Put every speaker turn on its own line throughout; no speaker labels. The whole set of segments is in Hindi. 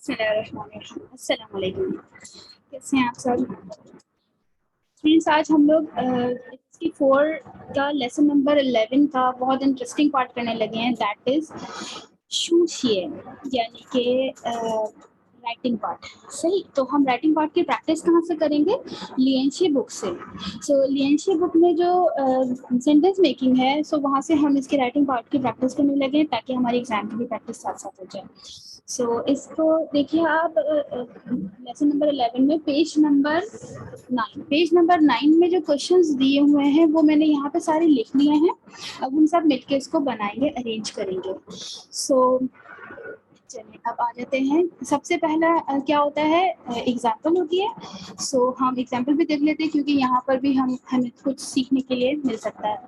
अस्सलाम वालेकुम। कैसे हैं आप सब फ्रेंड्स? आज हम लोग 64 का लेसन नंबर 11 का बहुत इंटरेस्टिंग पार्ट करने लगे हैं, दैट इज शूशिए यानी कि राइटिंग पार्ट। सही, तो हम राइटिंग पार्ट की प्रैक्टिस कहाँ से करेंगे? लिएंशी बुक से। सो लिएंशी बुक में जो सेंटेंस मेकिंग है, सो वहाँ से हम इसके राइटिंग पार्ट की प्रैक्टिस करने लगे हैं ताकि हमारी एग्जाम की भी प्रैक्टिस साथ साथ हो जाए। सो इसको देखिए आप लेसन नंबर 11 में पेज नंबर 9 में जो क्वेश्चंस दिए हुए हैं वो मैंने यहाँ पे सारे लिख लिए हैं। अब उन सब मिलके इसको बनाएंगे, अरेंज करेंगे। सो चलिए अब आ जाते हैं। सबसे पहला क्या होता है? एग्जाम्पल होती है। सो हम एग्जाम्पल भी देख लेते हैं क्योंकि यहाँ पर भी हमें कुछ सीखने के लिए मिल सकता है।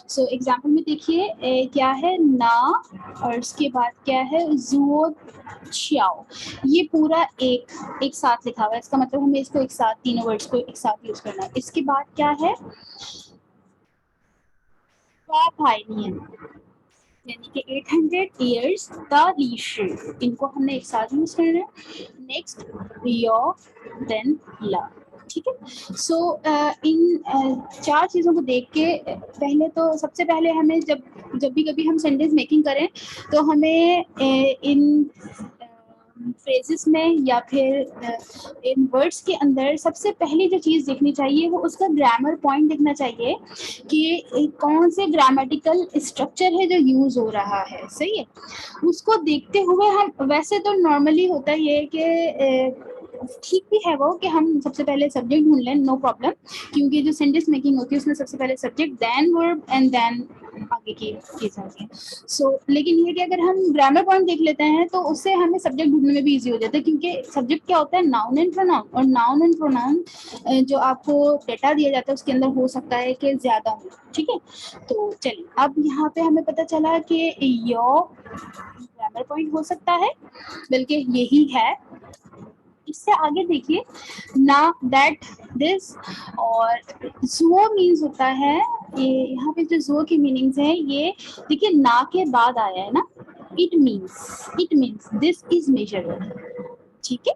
सो एग्जाम्पल में देखिए क्या है ना, और उसके बाद क्या है जुओ छियाओ। ये पूरा एक साथ लिखा हुआ है, इसका मतलब हमें इसको एक साथ, तीनों वर्ड्स को एक साथ यूज करना है। इसके बाद क्या है? यानी कि 800 ईयर्स द लीशी, इनको हमने एक साथ यूज करना है। नेक्स्ट यो, देन ला। ठीक है। सो इन चार चीज़ों को देख के पहले तो सबसे पहले हमें जब भी कभी हम सेंटेंस मेकिंग करें तो हमें इन फ्रेजेस में या फिर इन वर्ड्स के अंदर सबसे पहली जो चीज़ देखनी चाहिए वो उसका ग्रामर पॉइंट देखना चाहिए कि कौन से ग्रामेटिकल स्ट्रक्चर है जो यूज़ हो रहा है। सही है, उसको देखते हुए हम, वैसे तो नॉर्मली होता ही है कि ठीक भी है वो कि हम सबसे पहले सब्जेक्ट ढूंढ लें, नो प्रॉब्लम, क्योंकि जो सेंटेंस मेकिंग होती है उसमें सबसे पहले subject, then verb and then आगे की चीज़ें होती हैं। सो लेकिन ये कि अगर हम ग्रामर पॉइंट देख लेते हैं तो उससे हमें सब्जेक्ट ढूंढने में भी इजी हो जाता है, क्योंकि सब्जेक्ट क्या होता है? नाउन एंड प्रोनाउन, और नाउन एंड प्रोनाउन जो आपको डेटा दिया जाता है उसके अंदर हो सकता है कि ज़्यादा हो। ठीक है, तो चलिए अब यहाँ पे हमें पता चला कि योर ग्रामर पॉइंट हो सकता है, बल्कि यही है। इससे आगे देखिए ना, दैट, दिस, और जुओ मीन्स होता है, ये यहाँ पे जो जुओ की मीनिंग्स है ये देखिए ना के बाद आया है ना, it means this is major word. ठीक है,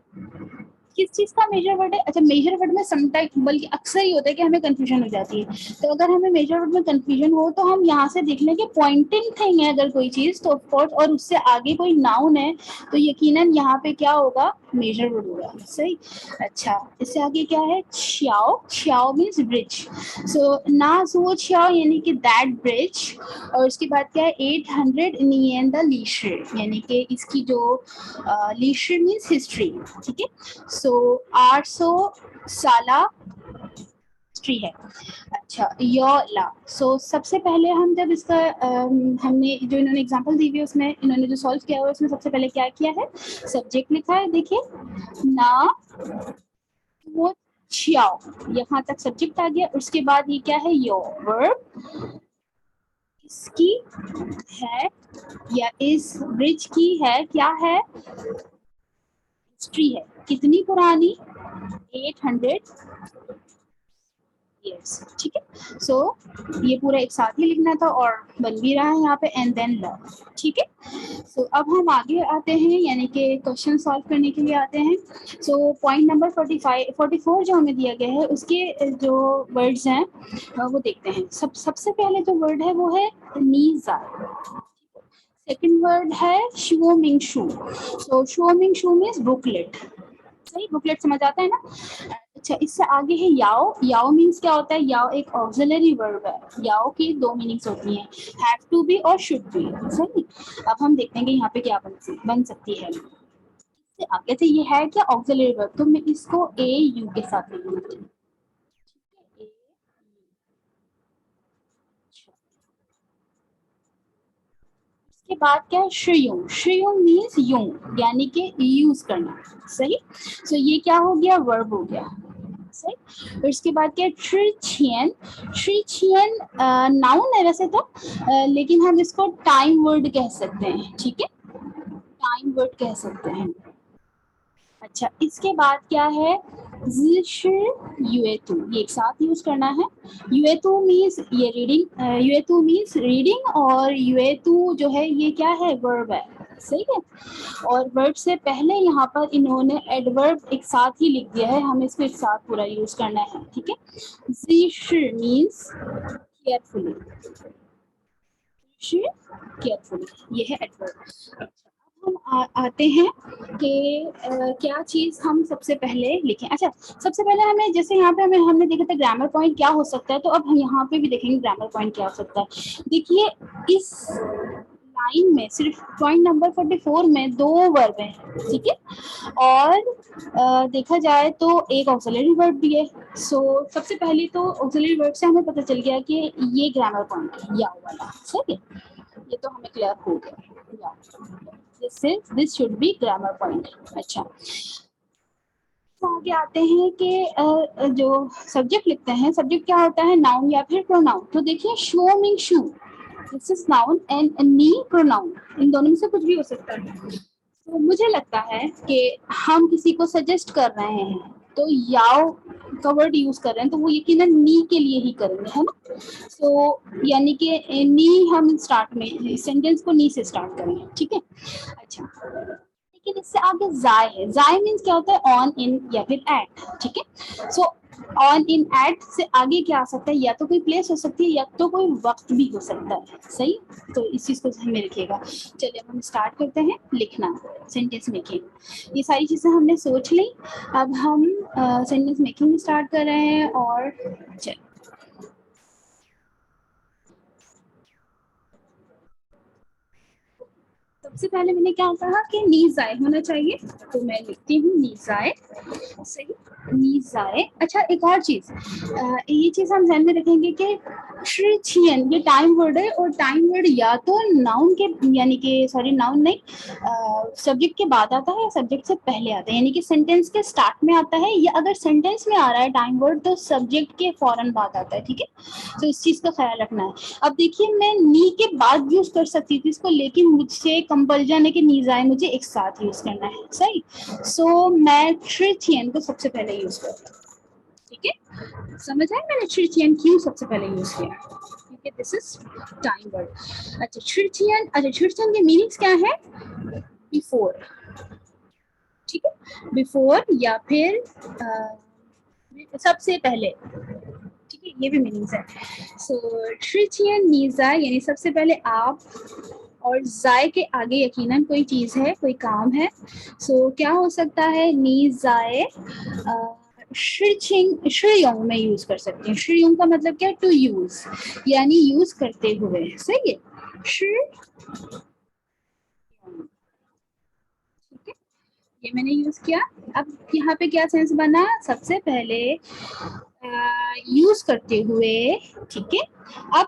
किस चीज का मेजर वर्ड है? अच्छा, मेजर वर्ड में समटाइम, बल्कि अक्सर ही होता है कि हमें कंफ्यूजन हो जाती है। तो अगर हमें मेजर वर्ड में कंफ्यूजन हो तो हम यहाँ से देख लें कि पॉइंटिंग थिंग है अगर कोई चीज, तो ऑफकोर्स, और उससे आगे कोई नाउन है तो यकीनन यहाँ पे क्या होगा? मेजर वर्ड होगा। सही। अच्छा, इससे आगे क्या है? छियाओ मीन्स ब्रिज। सो ना जुओ छियाओ यानी कि दैट ब्रिज, और उसके बाद क्या है? 800 नियन द लीशर, यानी कि इसकी जो लीशर मीन्स हिस्ट्री। ठीक है, सो 800 साला हिस्ट्री है। अच्छा, योला। सो सबसे पहले हम जब इसका हमने जो इन्होंने एग्जांपल दी हुई है उसमें इन्होंने जो सॉल्व किया हुआ है उसमें सबसे पहले क्या किया है? सब्जेक्ट लिखा है, देखिए ना वो छियाओ, यहाँ तक सब्जेक्ट आ गया। उसके बाद ये क्या है? योर वर्ब, इसकी है या इस ब्रिज की है, क्या है? हिस्ट्री है। कितनी पुरानी? 800 ईयर्स। ठीक है, सो ये पूरा एक साथ ही लिखना था और बन भी रहा है यहाँ पे, एंड देन लव। ठीक है, सो अब हम आगे आते हैं, यानी कि क्वेश्चन सॉल्व करने के लिए आते हैं। सो पॉइंट नंबर 44 जो हमें दिया गया है उसके जो वर्ड्स हैं वो देखते हैं। सबसे पहले जो वर्ड है वो है नीजा। सेकंड वर्ड है शुओमिंगशू। सो शुओमिंगशू मीन्स बुकलेट। सही, बुकलेट समझ आता है ना? अच्छा, इससे आगे है याओ। याओ मीन्स क्या होता है? याओ एक ऑक्सिलरी वर्ब है। याओ की दो मीनिंग्स होती हैं, हैव टू बी और शुड बी। सही, अब हम देखते हैं कि यहाँ पे क्या बन सकती है। इससे आगे से ये है क्या? ऑक्सिलरी वर्ब, तो मैं इसको ए यू के साथ लिखूंगी। इसके बाद क्या है? श्रियुम। श्रियुम मीन्स यूं, यानी कि यूज करना। सही, सो ये क्या हो गया? वर्ब हो गया। सही, और इसके बाद क्या है? ट्रिचियन। ट्रिचियन नाउन है वैसे तो, लेकिन हम इसको टाइम वर्ड कह सकते हैं। ठीक है, टाइम वर्ड कह सकते हैं। अच्छा, इसके बाद क्या है? यूएटू, ये एक साथ यूज करना है। यूएटू मीन्स ये रीडिंग, यूएटू मीन्स रीडिंग, और यूएटू जो है ये क्या है? वर्ब है। सही है। और वर्ब से पहले यहाँ पर इन्होंने एडवर्ब एक साथ ही लिख दिया है, हमें इसको एक साथ पूरा यूज करना है, ठीक है। ज़िश मीन्स केयरफुली, केयरफुली, ये है एडवर्ब। अच्छा, अब हम आते हैं कि क्या चीज़ हम सबसे पहले लिखें। अच्छा, सबसे पहले हमें, जैसे यहाँ पे हमने देखा था ग्रामर पॉइंट क्या हो सकता है, तो अब हम यहाँ पे भी देखेंगे ग्रामर पॉइंट क्या हो सकता है। देखिए, इस लाइन में सिर्फ पॉइंट नंबर 44 में 2 वर्ब हैं, ठीक है। और देखा जाए तो एक ऑक्सिलरी वर्ब भी है। सो सबसे पहले तो ऑक्सिलरी वर्ब से हमें पता चल गया कि ये ग्रामर पॉइंट है, या वाला, सही है। ये तो हमें क्लियर हो गया, this should be grammar point. अच्छा, तो आगे आते हैं कि जो सब्जेक्ट लिखते हैं, सब्जेक्ट क्या होता है, नाउन या फिर प्रोनाउन। तो देखिए, शो मीन शू, दिस इज नाउन, एंड नी प्रोनाउन, इन दोनों में से कुछ भी हो सकता है। तो मुझे लगता है कि हम किसी को सजेस्ट कर रहे हैं तो याओ का वर्ड यूज कर रहे हैं, तो वो यकीनन नी के लिए ही करेंगे, है ना। सो यानी कि नी, हम स्टार्ट में सेंटेंस को नी से स्टार्ट करेंगे, ठीक है। अच्छा, लेकिन इससे आगे जाय है। जाय मीन्स क्या होता है, ऑन, इन या फिर एट, ठीक है। सो ऑन, इन, एट से आगे क्या आ सकता है, या तो कोई प्लेस हो सकती है या तो कोई वक्त भी हो सकता है, सही। तो इस चीज को ध्यान में रखिएगा। चलिए अब हम स्टार्ट करते हैं लिखना, सेंटेंस मेकिंग। ये सारी चीजें हमने सोच ली, अब हम सेंटेंस मेकिंग स्टार्ट कर रहे हैं। और चलिए, सबसे पहले मैंने क्या कहा कि नीज आए होना चाहिए, तो मैं लिखती हूँ नीज आए, सही, नीज आए। अच्छा, एक और चीज, ये चीज हम ध्यान में रखेंगे कि श्रीचियन ये टाइम वर्ड है, और टाइम वर्ड या तो नाउन के, यानी कि सॉरी, नाउन नहीं, सब्जेक्ट के बाद आता है या सब्जेक्ट से पहले आता है, यानी कि सेंटेंस के स्टार्ट में आता है, या अगर सेंटेंस में आ रहा है टाइम वर्ड तो सब्जेक्ट के फौरन बाद आता है, ठीक है। तो इस चीज का ख्याल रखना है। अब देखिए, मैं नी के बाद यूज कर सकती थी इसको, लेकिन मुझसे कंपल्जन है कि नीज आए मुझे एक साथ यूज करना है, सही। सो मैं ट्रिचियन को सबसे पहले यूज करती हूँ, ठीक है। समझ आए मैंने ट्रिचियन क्यों सबसे पहले यूज किया, क्योंकि दिस इज टाइम वर्ड। अच्छा, ट्रिचियन, अच्छा ट्रिचियन के मीनिंग्स क्या है, बिफोर, ठीक है, बिफोर या फिर सबसे पहले, ठीक है, ये भी मीनिंग्स है। सो ट्रिचियन नीजा, यानी सबसे पहले आप, और जाय के आगे यकीनन कोई चीज है, कोई काम है। सो क्या हो सकता है, नी जाए, श्रीचिंग, श्रीयोंग में यूज कर सकते हैं। श्रीयोंग का मतलब क्या है, टू यूज, यानी यूज करते हुए, सही है, श्री, ठीक है, ये मैंने यूज किया। अब यहाँ पे क्या सेंस बना, सबसे पहले यूज करते हुए, ठीक है। अब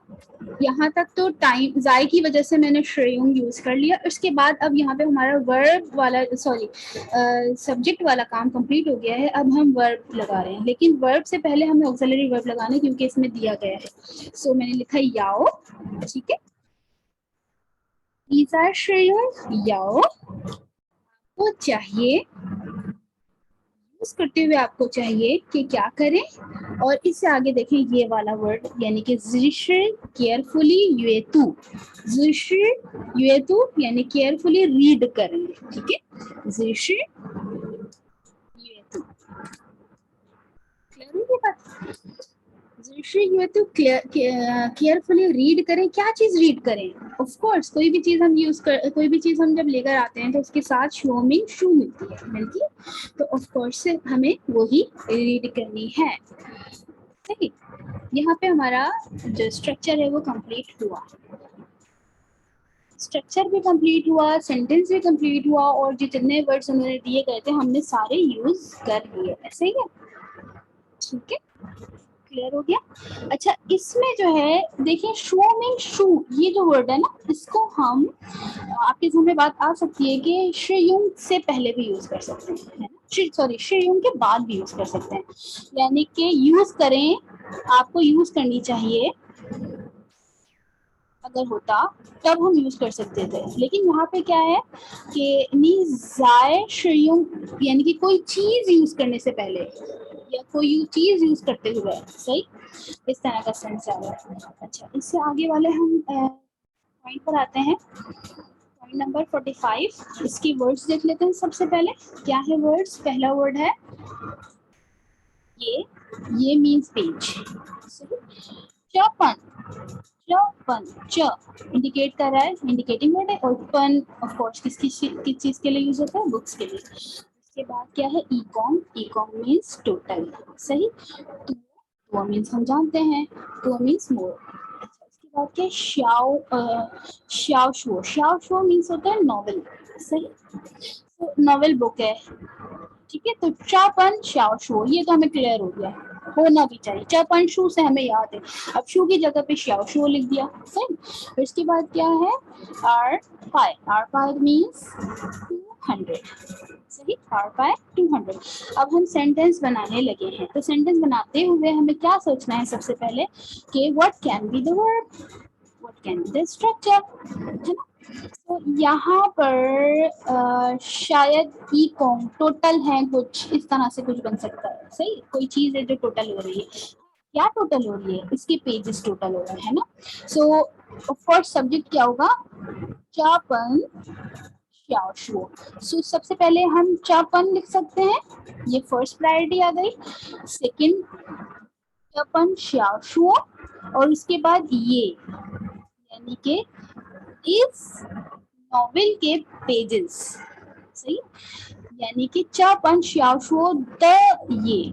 यहाँ तक तो टाइम जाय की वजह से मैंने श्रेयुंग यूज कर लिया, उसके बाद अब यहाँ पे हमारा वर्ब वाला, सॉरी, सब्जेक्ट वाला काम कंप्लीट हो गया है। अब हम वर्ब लगा रहे हैं, लेकिन वर्ब से पहले हमें ऑक्सिलरी वर्ब लगाना है, क्योंकि इसमें दिया गया है। सो मैंने लिखा याओ, ठीक है, श्रेयुंग याओ, वो चाहिए, यूज करते हुए आपको चाहिए कि क्या करें। और इससे आगे देखें ये वाला वर्ड, यानी कि केयरफुली युएतु, युएतु यानी केयरफुली रीड करें, ठीक है, युएतु, क्लियर है बात। युएतु केयरफुली रीड करें, क्या चीज रीड करें, ऑफ कोर्स कोई भी चीज हम यूज कर, कोई भी चीज हम जब लेकर आते हैं तो उसके साथ शो मीन शू मिलती है, तो ऑफ कोर्स हमें वही रीड करनी है, सही। यहाँ पे हमारा जो स्ट्रक्चर है वो कंप्लीट हुआ, स्ट्रक्चर भी कंप्लीट हुआ, सेंटेंस भी कंप्लीट हुआ, और जितने वर्ड्स उन्होंने दिए गए थे हमने सारे यूज कर लिए, ऐसे ही है, ठीक है, क्लियर हो गया। अच्छा, इसमें जो है देखिए, शो में शू, ये जो वर्ड है ना, इसको हम, आपके ज़हन में बात आ सकती है कि श्रेयुंग से पहले भी यूज कर सकते हैं, है ना, सॉरी, श्रेयुंग के बाद भी यूज कर सकते हैं, यानी कि यूज करें, आपको यूज करनी चाहिए, अगर होता तब हम यूज कर सकते थे। लेकिन यहाँ पे क्या है कि नी जाए श्रेयुंग, यानी कि कोई चीज यूज करने से पहले या कोई चीज यूज करते हुए, सही, इस तरह का सेंस आ रहा है। अच्छा, इससे आगे वाले हम पॉइंट पर आते हैं। पॉइंट नंबर 45, इसकी वर्ड्स देख लेते हैं। सबसे पहले क्या है वर्ड्स? पहला वर्ड है ये मीन्स पेज। चौपन, चौपन, च इंडिकेट कर रहा है, इंडिकेटिंग वर्ड है। और पन ऑफ कोर्स किस चीज के लिए यूज होता है? बुक्स के लिए। इसके बाद क्या है? E com, e com means total. सही। तो मीन्स हम जानते हैं, तो मीन्स मोर। इसके बाद क्या? श्याओ, श्याओ शो, श्याओ शो मीन्स होता है नॉवेल। सही। तो नॉवेल बुक है, ठीक है। तो चापन श्याओ शो, ये तो हमें क्लियर हो गया, होना भी चाहिए। चापन शू से हमें याद है, अब शू की जगह पे श्याओ शो लिख दिया। सही। फिर इसके बाद क्या है? आर पाई, आर पाई मीन्स 200। सही, आर पाई 200। अब हम सेंटेंस बनाने लगे हैं, तो सेंटेंस बनाते हुए हमें क्या सोचना है सबसे पहले कि what can be the word, what can be the structure, है ना। तो यहाँ पर शायद ई कॉम टोटल है, कुछ इस तरह से कुछ बन सकता है। सही, कोई चीज है जो टोटल हो रही है। क्या टोटल हो रही है? इसके पेजेस टोटल हो रहे हैं ना। सो ऑफ कोर्स सब्जेक्ट क्या होगा? चापन श्याओशुओ। सो सबसे पहले हम चापन लिख सकते हैं, ये फर्स्ट प्रायोरिटी आ गई। सेकंड चापन श्याओशुओ, और उसके बाद ये यानी कि इस नॉवेल के पेजेस। सही, यानी कि चापन श्याओशुओ द ये।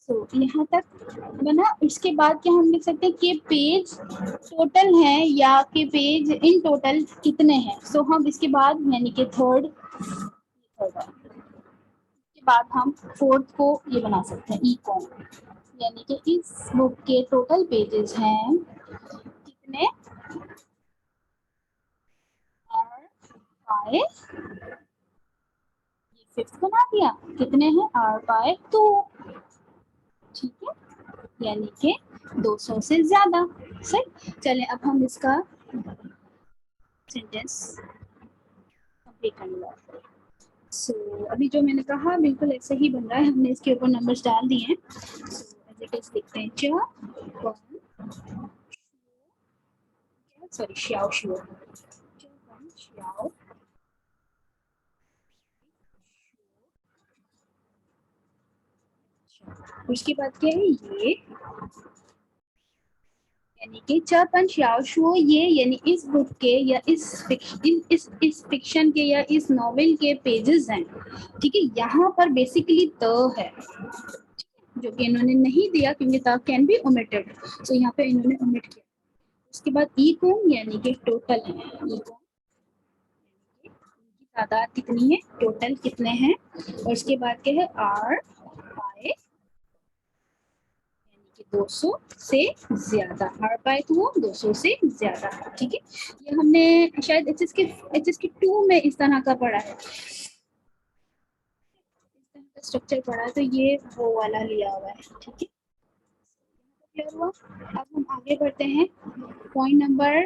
सो यहाँ तक बना। इसके बाद क्या हम लिख सकते हैं कि पेज टोटल हैं या कि पेज इन टोटल कितने हैं। सो हम इसके बाद यानी कि थर्ड के बाद हम फोर्थ को ये बना सकते हैं ई कॉम, यानी कि इस बुक के टोटल पेजेस हैं कितने? पाए, ये फिफ्थ बना दिया, कितने हैं? आर पाए 2। ठीक है, यानी कि 200 से ज्यादा। सही। चलें अब हम इसका सेंटेंस कंप्लीट करने वाले हैं। सो अभी जो मैंने कहा बिल्कुल ऐसे ही बन रहा है, हमने इसके ऊपर नंबर्स डाल दिए हैं। देखते हैं सॉरी श्याओ शुओ, श्याओ उसके बाद क्या है? ये यानी कि चापन श्याओशुओ, ये यानी इस बुक के या इस फिक्शन के या इस नॉवेल के पेजेस हैं। ठीक है, यहाँ पर बेसिकली द है जो कि इन्होंने नहीं दिया क्योंकि द कैन बी ओमिटेड, सो यहाँ पे इन्होंने ओमिट किया। उसके बाद ई कॉम यानी कि टोटल है, ई कॉम की तादाद कितनी है, टोटल कितने हैं। और उसके बाद क्या है? आर पाए 200 से ज्यादा, आर पाए तो वो 200 से ज्यादा। ठीक है, ये हमने शायद एचएस के 2 में इस तरह का पढ़ा है, स्ट्रक्चर पढ़ा है, तो ये वो वाला लिया हुआ है। ठीक है, क्लियर हुआ। अब हम आगे बढ़ते हैं पॉइंट नंबर,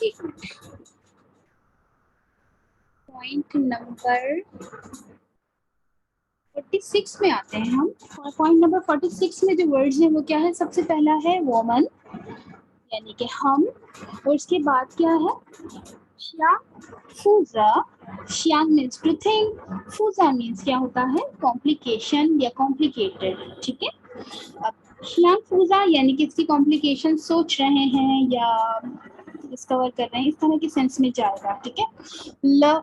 एक मिनट, पॉइंट नंबर 46 में आते हैं हम। पॉइंट नंबर 46 में जो वर्ड्स हैं वो क्या है? सबसे पहला है वोमन यानी कि हम, और उसके बाद क्या है? श्या फूजा, श्यान मीन्स टू थिंक, फूजा मीन्स क्या होता है? कॉम्प्लिकेशन या कॉम्प्लिकेटेड। ठीक है, अब श्यान फूजा यानी कि इसकी कॉम्प्लिकेशन सोच रहे हैं या डिस्कवर कर रहे हैं, इस तरह के सेंस में जाएगा। ठीक है, ल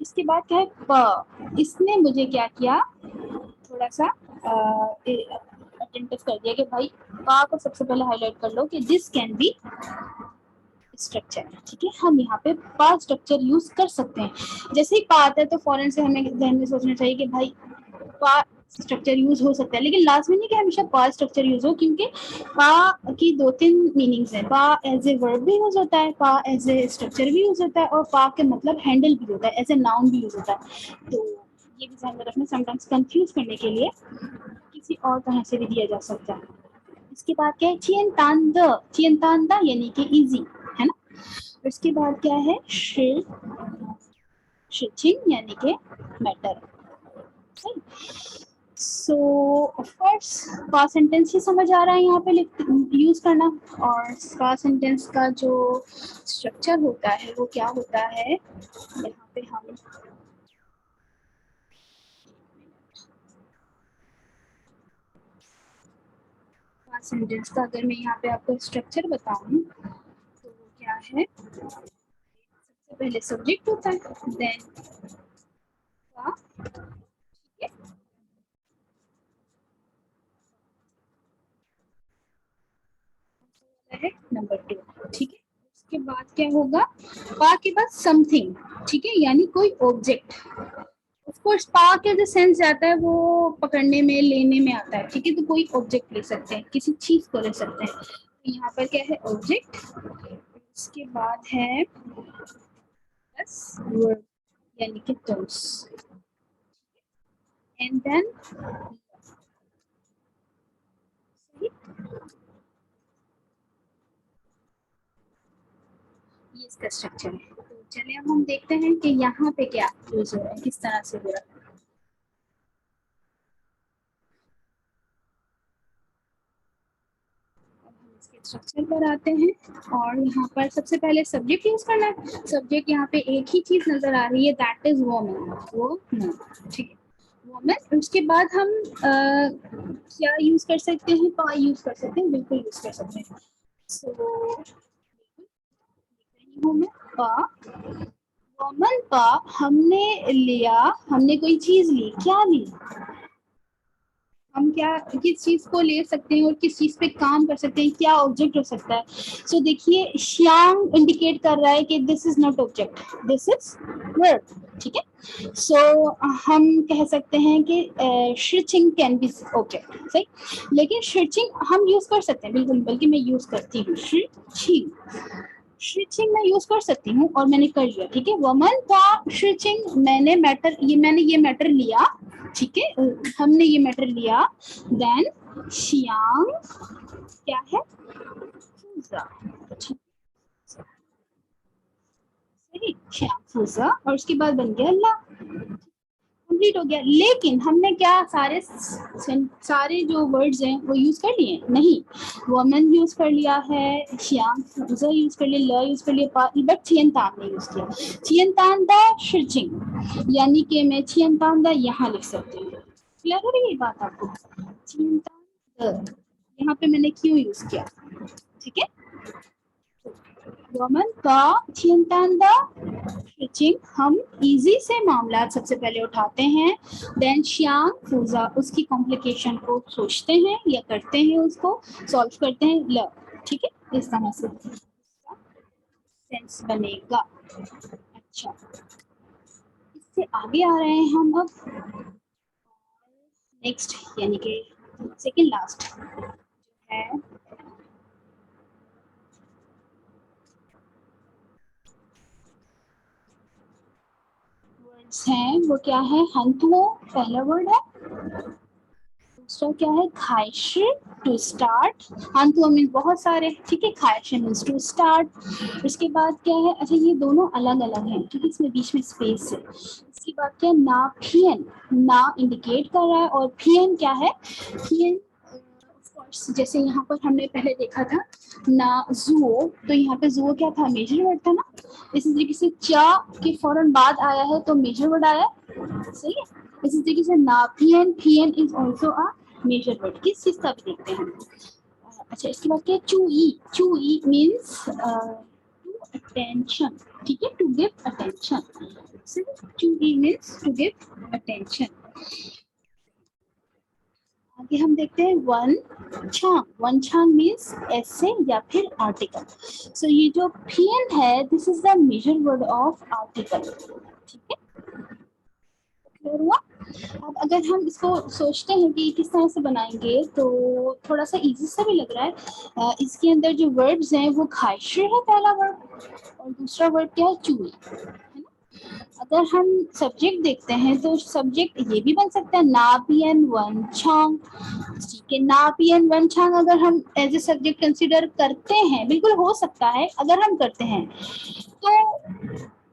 इसके बाद क्या है? प, इसने मुझे क्या किया, थोड़ा सा अटेंटिव कर दिया कि भाई पा को सबसे पहले हाईलाइट कर लो कि दिस कैन बी स्ट्रक्चर। ठीक है, हम यहाँ पे पा स्ट्रक्चर यूज कर सकते हैं। जैसे ही पा आता है तो फौरन से हमें ध्यान में सोचना चाहिए कि भाई पा स्ट्रक्चर यूज हो सकता है, लेकिन लास्ट में नहीं कि हमेशा पा स्ट्रक्चर यूज हो, क्योंकि पा की 2-3 मीनिंग्स है। पा एज ए वर्ब भी यूज होता है, पा एज ए स्ट्रक्चर भी यूज होता है, और पा के मतलब हैंडल भी होता है, एज ए नाउन भी यूज होता है। तो ये भी ध्यान में रखना, समटाइम्स कंफ्यूज करने के लिए किसी और तरह से भी दिया जा सकता है। इसके बाद क्या है? चियनतांदा यानी कि इजी, है ना। उसके बाद क्या है? शिचिन यानी कि matter. So of course past sentence ही समझ आ रहा है यहाँ पे यूज करना, और पास्ट सेंटेंस का जो स्ट्रक्चर होता है वो क्या होता है, यहाँ पे हम पास्ट सेंटेंस का अगर मैं यहाँ पे आपको स्ट्रक्चर बताऊं तो वो क्या है, सबसे पहले सब्जेक्ट होता है, देन का, है नंबर 2, ठीक है। उसके बाद क्या होगा, पा के बाद समथिंग, ठीक है, यानी कोई ऑब्जेक्ट। ऑफ कोर्स पा के जो सेंस जाता है वो पकड़ने में लेने में आता है, ठीक है, तो कोई ऑब्जेक्ट ले सकते हैं, किसी चीज को ले सकते हैं, तो यहाँ पर क्या है ऑब्जेक्ट। उसके बाद है बस वर्ड यानी कि टर्म्स, एंड देन ये इसका स्ट्रक्चर है। तो चलिए अब हम देखते हैं कि यहाँ पे क्या यूज हो रहा है, किस तरह से हो रहा है। स्ट्रक्चर पर आते हैं, और यहाँ पर सबसे पहले सब्जेक्ट यूज करना है। सब्जेक्ट यहाँ पे एक ही चीज नजर आ रही है, दैट इज वोमन, वो ठीक है वोमन। उसके बाद हम क्या यूज कर सकते हैं, पा यूज कर सकते हैं, बिल्कुल यूज कर सकते हैं। सो पा, वोमन पा, हमने लिया, हमने कोई चीज ली, क्या ली, हम क्या किस चीज को ले सकते हैं और किस चीज पे काम कर सकते हैं, क्या ऑब्जेक्ट हो सकता है। सो देखिए श्यांग इंडिकेट कर रहा है कि this is not object, this is verb, ठीक है। सो हम कह सकते हैं कि शिचिंग कैन बी ऑब्जेक्ट, सही, लेकिन शिचिंग हम यूज कर सकते हैं बिल्कुल, बल्कि मैं यूज करती हूँ शिचिंग, शिचिंग मैं यूज कर सकती हूँ और मैंने कर लिया, ठीक है। वमन का शिचिंग, मैंने ये मैटर लिया, ठीक है, हमने ये मैटर लिया, देन शियांग क्या है, फूजा, सही, शियांग फूजा, और उसके बाद बन गया ला, कंप्लीट हो गया। लेकिन हमने क्या सारे जो वर्ड्स हैं वो यूज कर लिए, नहीं, वमन यूज कर लिया है, शियांग फूजा यूज कर लिया, ल यूज कर लिया, बट छियन तान नहीं यूज किया। छियन तान दा शिचिंग, यानी कि मैं छियन तान दा यहाँ लिख सकती हूँ, क्लियर हो रही है बात आपको, छियन तान द, यहाँ पे मैंने क्यों यूज किया, ठीक है। वमन का छियन तान दा शिचिंग, हम इजी से मामला सबसे पहले उठाते हैं, देन श्यांग फूजा उसकी कॉम्प्लिकेशन को सोचते हैं या करते हैं, उसको सॉल्व करते हैं, ल, ठीक है, इस तरह से सेंस बनेगा। अच्छा, इससे आगे आ रहे हैं हम अब नेक्स्ट, यानी कि सेकंड लास्ट है वर्ड्स हैं, वो क्या है, हंतुओ पहला वर्ड है, दूसरा क्या है, खाइश टू स्टार्ट, हंतुओ मीन बहुत सारे, ठीक है, खाइश मीन्स टू स्टार्ट। उसके बाद क्या है, अच्छा ये दोनों अलग अलग हैं, ठीक है, इसमें बीच में स्पेस है। इसके बाद क्या है, ना फियन, ना इंडिकेट कर रहा है, और फियन क्या है, फियन जैसे यहाँ पर हमने पहले देखा था ना जुओ, तो यहाँ पे जुओ क्या था, मेजर वर्ड था ना, इसी तरीके से चा के फौरन बाद आया है तो मेजर वर्ड आया, सही है। इसी तरीके से नाफियन, फियन is also a major word, किस चीज का भी देखते हैं। अच्छा, इसके बाद क्या, चू ई मीन्स टू अटेंशन, ठीक है, टू गिव अटेंशन, चू ई मीन्स टू गिव अटेंशन। आगे हम देखते हैं वन छांग मीन्स ऐसे या फिर आर्टिकल। सो ये जो फियन है, this is the major word of article, ठीक है, क्लियर हुआ। अब अगर हम इसको सोचते हैं कि किस तरह से बनाएंगे, तो थोड़ा सा इजी सा भी लग रहा है। इसके अंदर जो वर्ड्स हैं वो खाइशर है पहला वर्ड, और दूसरा वर्ड क्या है, चूई, है ना। अगर हम सब्जेक्ट देखते हैं तो सब्जेक्ट ये भी बन सकता है, नापियन वन छांग, ठीक है, नापियन वन छांग अगर हम एज ए सब्जेक्ट कंसिडर करते हैं, बिल्कुल हो सकता है अगर हम करते हैं, तो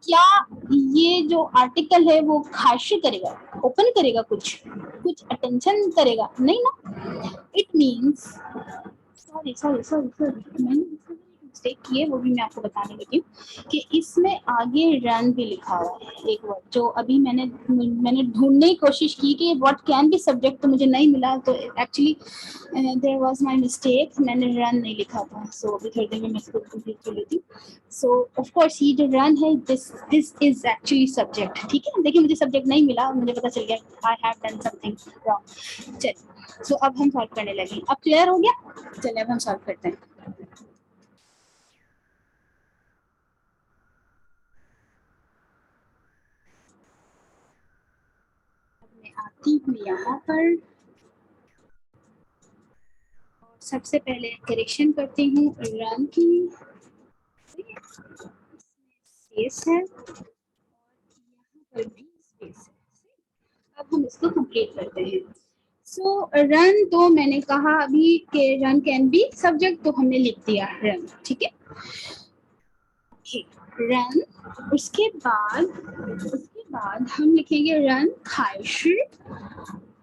क्या ये जो आर्टिकल है वो खारिश करेगा, ओपन करेगा, कुछ कुछ अटेंशन करेगा? नहीं ना। It means, sorry sorry sorry sorry, मैंने मिस्टेक की है, वो भी मैं आपको बताने लगी हूँ कि इसमें आगे रन भी लिखा हुआ है एक वर्ड, जो अभी मैंने ढूंढने की कोशिश की कि व्हाट कैन बी सब्जेक्ट, तो मुझे नहीं मिला, तो actually there was my mistake, मैंने रन नहीं लिखा था। सो अभी थोड़ी देर में मैं इसको कंप्लीट कर लेती हूँ। सो ऑफ कोर्स ये जो रन है, दिस इज एक्चुअली सब्जेक्ट, ठीक है। देखिए मुझे सब्जेक्ट नहीं मिला, मुझे पता चल गया I have done something wrong. चलिए, सो अब हम सॉल्व करने लगे। अब क्लियर हो गया? चलिए अब हम सॉल्व करते हैं। मैं आती हूँ यहाँ पर, सबसे पहले करेक्शन करती हूँ रन की, स्पेस है, पर भी स्पेस है। अब हम इसको कंप्लीट करते हैं। सो रन, तो मैंने कहा अभी कि रन कैन बी सब्जेक्ट, तो हमने लिख दिया रन, ठीक है। रन, उसके बाद हम लिखेंगे रन खाइश,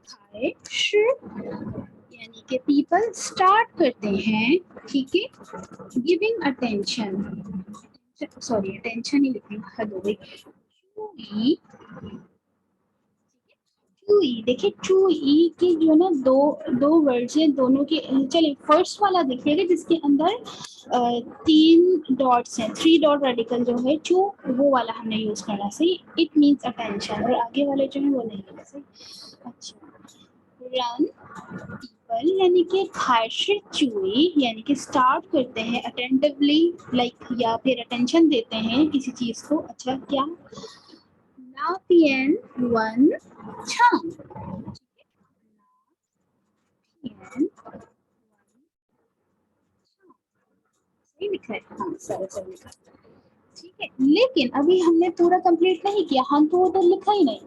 खाइश यानी कि पीपल स्टार्ट करते हैं, ठीक है, गिविंग अटेंशन, सॉरी अटेंशन ही लिखेंगे, हद हो गई। चूई, चूई, देखिए चूई की जो ना दो दो वर्ड्स हैं, दोनों के, चलिए फर्स्ट वाला देखिएगा जिसके अंदर 3 डॉट्स हैं, 3 डॉट रेडिकल जो है चू, वो वाला हमने यूज करना सही, इट मीन्स अटेंशन, और आगे वाले जो है वो नहीं है सही। अच्छा, रन पीपल यानी कि खारिश चूई, यानी कि स्टार्ट करते हैं अटेंटिवली, लाइक या फिर अटेंशन देते हैं किसी चीज को। अच्छा, क्या नापियन वन छांग, नापियन सही लिखा है, हाँ सर सर लिखा, ठीक है। लेकिन अभी हमने पूरा कंप्लीट नहीं किया, हम तो उधर लिखा ही नहीं।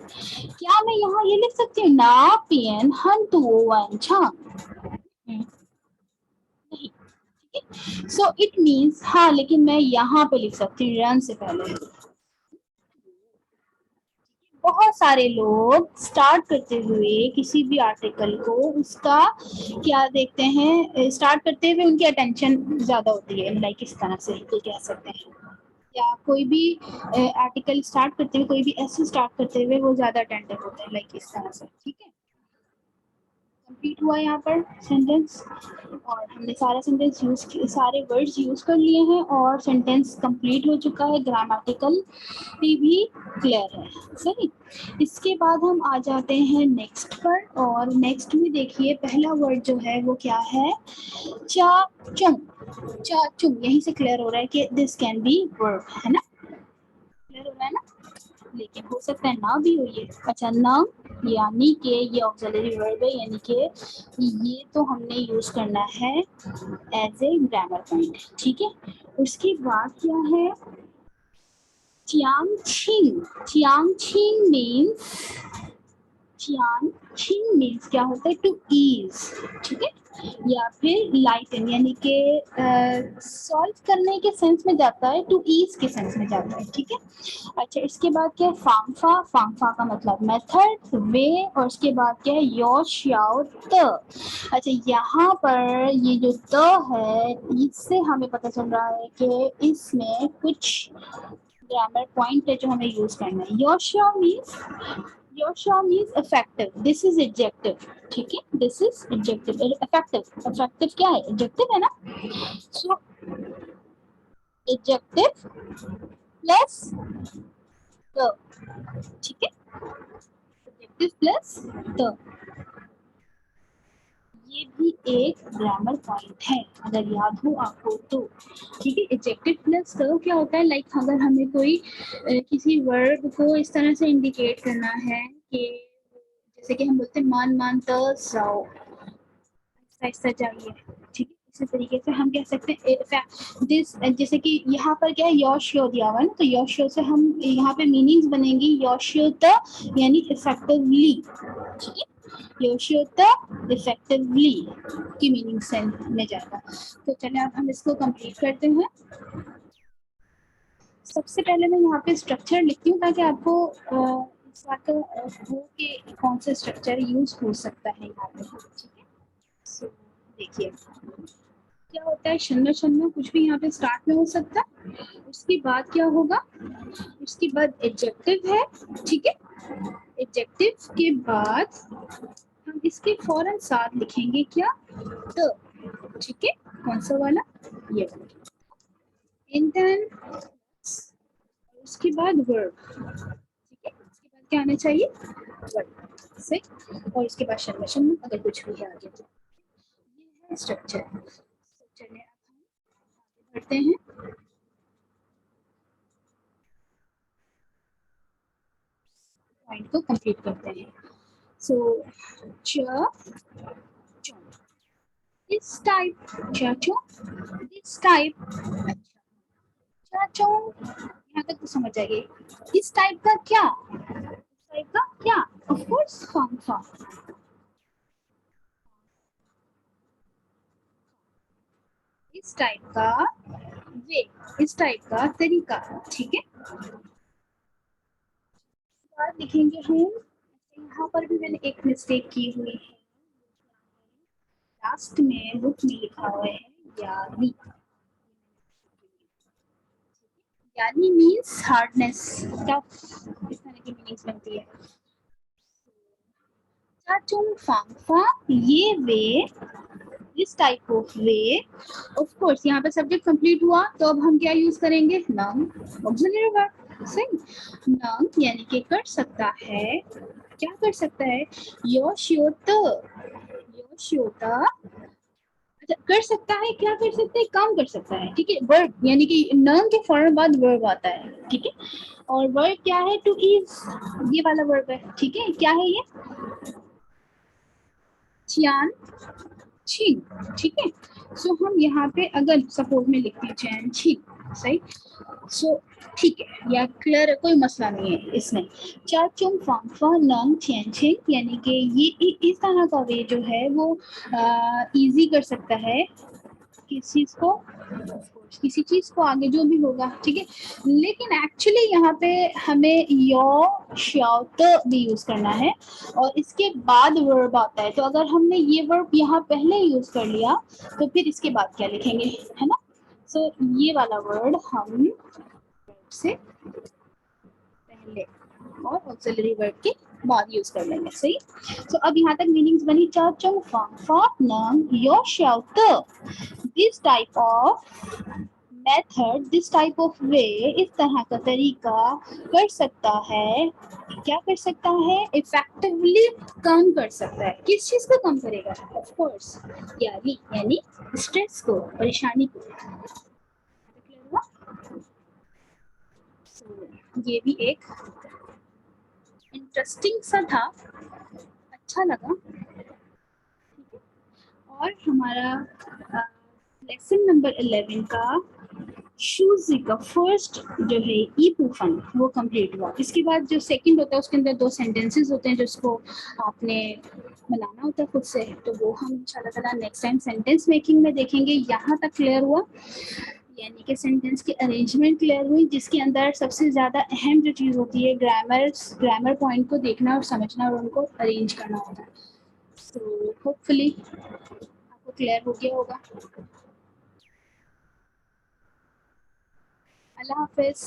क्या मैं यहाँ ये लिख सकती हूँ नापियन हन टू वन छांग? नहीं, सो इट मीन्स, हाँ लेकिन मैं यहाँ पे लिख सकती हूँ रन से पहले। बहुत सारे लोग स्टार्ट करते हुए किसी भी आर्टिकल को, उसका क्या देखते हैं, स्टार्ट करते हुए उनकी अटेंशन ज्यादा होती है, लाइक इस तरह से ये कह सकते हैं। या कोई भी आर्टिकल स्टार्ट करते हुए, कोई भी ऐसे स्टार्ट करते हुए वो ज्यादा अटेंटिव होते हैं, लाइक इस तरह से, ठीक है। कंप्लीट हुआ यहाँ पर सेंटेंस, और हमने सारा सेंटेंस यूज, सारे वर्ड्स यूज कर लिए हैं, और सेंटेंस कंप्लीट हो चुका है, ग्रामेटिकल भी क्लियर है, सही। इसके बाद हम आ जाते हैं नेक्स्ट पर, और नेक्स्ट में देखिए पहला वर्ड जो है वो क्या है, चा चुंग, चा चुंग, यहीं से क्लियर हो रहा है कि दिस कैन बी वर्ब, है ना, क्लियर हो रहा है ना। लेकिन हो सकता है ना भी हो ये। अच्छा, ना यानी कि ये ऑक्सिलरी वर्ब है, यानी कि ये तो हमने यूज करना है एज ए ग्रामर पॉइंट, ठीक है। उसके बाद क्या है, चियांग छिंग मीन्स, चियांग मीन्स क्या होता है, टू ईज, ठीक है, या फिर लाइटन, यानी कि सॉल्व करने के सेंस में जाता है, टू ईज के सेंस में जाता है, ठीक है। अच्छा, इसके बाद क्या है, फांगफा, फांगफा का मतलब मेथड, वे, और उसके बाद क्या है, यो श्याओ त। अच्छा, यहाँ पर ये जो त है, इससे हमें पता चल रहा है कि इसमें कुछ ग्रामर पॉइंट है जो हमें यूज करना है। यो श्याओ मीन्स, योर शो means effective, this is adjective, ठीक है, this is adjective, effective, effective क्या है, एडजेक्टिव है ना। सो एडजेक्टिव प्लस द, ठीक है, एडजेक्टिव प्लस द, ये भी एक ग्रामर पॉइंट है, अगर याद हो आपको तो, ठीक है। एडजेक्टिव प्लस द क्या होता है, लाइक अगर हमें कोई किसी वर्ब को इस तरह से इंडिकेट करना है कि, जैसे कि हम बोलते हैं मान मान त जाओ, ऐसा चाहिए, ठीक है। इसी तरीके से हम कह सकते हैं दिस, जैसे कि यहाँ पर क्या है, योशियो दिया हुआ है ना, तो योशियो से हम यहाँ पे मीनिंग्स बनेंगी, योशियो त यानी इफेक्टिवली, ठीक है, योशियो त इफेक्टिवली की मीनिंग सेंस में जाएगा। तो चलिए अब हम इसको कंप्लीट करते हैं। सबसे पहले मैं यहाँ पे स्ट्रक्चर लिखती हूँ ताकि आपको इस बात का हो कि कौन सा स्ट्रक्चर यूज हो सकता है यहाँ पे, ठीक है। सो देखिए क्या होता है, शन्ना शन्ना कुछ भी यहाँ पे स्टार्ट में हो सकता है। उसके बाद क्या होगा, उसके बाद एडजेक्टिव है, ठीक है। एडजेक्टिव के बाद हम इसके फौरन साथ लिखेंगे क्या, द, ठीक है। कौन सा वाला, ये वाला। एंड देन उसके बाद वर्ब, ठीक है। उसके बाद क्या आना चाहिए, वर्ब से, और उसके बाद शर्मा शर्मा अगर कुछ भी है आगे तो। ये है स्ट्रक्चर। चलिए अब हम आगे बढ़ते हैं। पॉइंट को कंप्लीट करते हैं। सो च, दिस टाइप, चाचो, दिस टाइप, चाचो, यहाँ तक तो समझ आएगी। इस टाइप का क्या, इस टाइप का क्या, ऑफ कोर्स फंक्शन। इस टाइप का वे, इस टाइप का तरीका, ठीक है। बाद लिखेंगे हम, यहाँ पर भी मैंने एक मिस्टेक की हुई है, लास्ट में बुक में लिखा हुआ है यानी, यानी मीन्स हार्डनेस, टफ, इस तरह की मीनिंग्स बनती है। चाचुंग फांगफा, ये वे, इस type of way, of course यहाँ पे सब्जेक्ट कंप्लीट हुआ तो अब हम क्या यूज करेंगे, नंग ऑक्सिलरी वर्ब, सही। नंग यानी कि कर सकता है, क्या कर सकता है, योशियोत, योशियोता, अच्छा कर सकता है, क्या कर सकता है, काम कर सकता है, ठीक है। वर्ब यानी कि नंग के फौरन बाद वर्ब आता है, ठीक है। और वर्ब क्या है, टू इज, ये वाला वर्ब है, ठीक है। क्या है ये, चियान छी, ठीक है। सो हम यहाँ पे अगर सपोज में लिखते हैं चैन छी, सही। सो ठीक है, या क्लियर है, कोई मसला नहीं है इसमें। चार चुंग फांगफा नंग चैन छिंग, यानी कि ये इस तरह का वे जो है वो इजी कर सकता है किस चीज को, किसी चीज को आगे जो भी होगा, ठीक है। लेकिन एक्चुअली यहाँ पे हमें यो श्याउत भी यूज करना है और इसके बाद वर्ब आता है, तो अगर हमने ये वर्ब यहाँ पहले यूज कर लिया तो फिर इसके बाद क्या लिखेंगे, है ना। सो ये वाला वर्ड हम से पहले और ऑक्सिलरी वर्ब के बाद यूज कर लेंगे, सही। तो अब यहाँ तक मीनिंग्स बनी, चा चंग फांग फा नंग यो श्याउत, this type of method, this type of way, इस तरह का तरीका कर सकता है, क्या कर सकता है, इफेक्टिवली कम कर सकता है, किस चीज को कम करेगा, ऑफ कोर्स यानी स्ट्रेस को, परेशानी को। ये भी एक इंटरेस्टिंग सा था, अच्छा लगा, और हमारा लेसन नंबर 11 का शूजी का फर्स्ट जो है ई पूफन वो कंप्लीट हुआ। इसके बाद जो सेकंड होता है उसके अंदर दो सेंटेंसेस होते हैं जिसको आपने बनाना होता है खुद से, तो वो हम इंशाल्लाह ताला नेक्स्ट टाइम सेंटेंस मेकिंग में देखेंगे। यहाँ तक क्लियर हुआ, यानी कि सेंटेंस की अरेंजमेंट क्लियर हुई, जिसके अंदर सबसे ज़्यादा अहम जो चीज़ होती है ग्रामर पॉइंट को देखना और समझना और उनको अरेंज करना होता है। तो होपफुली आपको क्लियर हो गया होगा। अल्लाह हाफिज़।